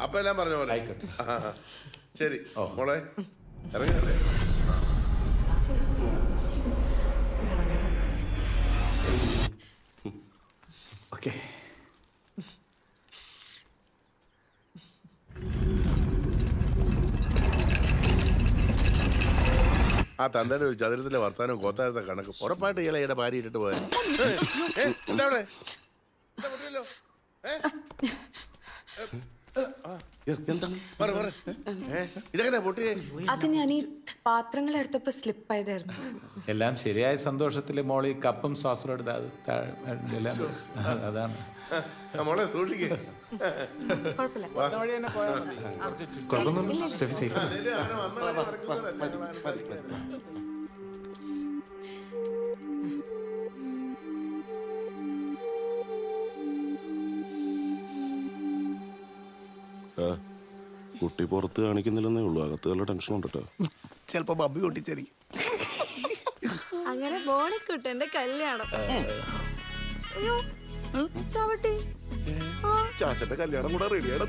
അപ്പൊ എല്ലാം പറഞ്ഞ പോലെ ആയിക്കോട്ടെ. ശരി മോളെ ഇറങ്ങല്ലേ. ഓക്കെ. ആ തന്തയുടെ ഒരു ചതുരത്തിലെ വർത്താനവും കോത്താരത്തെ കണക്ക് ഉറപ്പായിട്ട് ഇയാളെ ഇയാളുടെ ഭാര്യ ഇട്ടിട്ട് പോയാൽ എന്താ അവിടെ ഇതെങ്ങനെ പൊട്ടിയേ? അത് ഞാൻ ഈ പാത്രങ്ങൾ എടുത്തപ്പോ സ്ലിപ്പ് ആയതായിരുന്നു. എല്ലാം ശരിയായ സന്തോഷത്തില് മോളി കപ്പും ശ്വാസം എടുത്ത് അതാണ്. മോളെ സൂക്ഷിക്കേ. കുഴപ്പമില്ല. കുഴപ്പമൊന്നുമില്ല. Steffi safe. കുട്ടി പുറത്ത് കാണിക്കുന്നില്ലെന്നേ ഉള്ളൂ, അകത്ത് നല്ല ടെൻഷൻ ഉണ്ട് കേട്ടോ. ചിലപ്പോ ബബ്ബി പൊട്ടിച്ചെറിക്കും. അങ്ങനെ ബോണിക്കുട്ടന്റെ കല്യാണം. അയ്യോ ചവിട്ടി. ചാച്ചന്റെ കല്യാണം കൂടെ റെഡിയാണ്.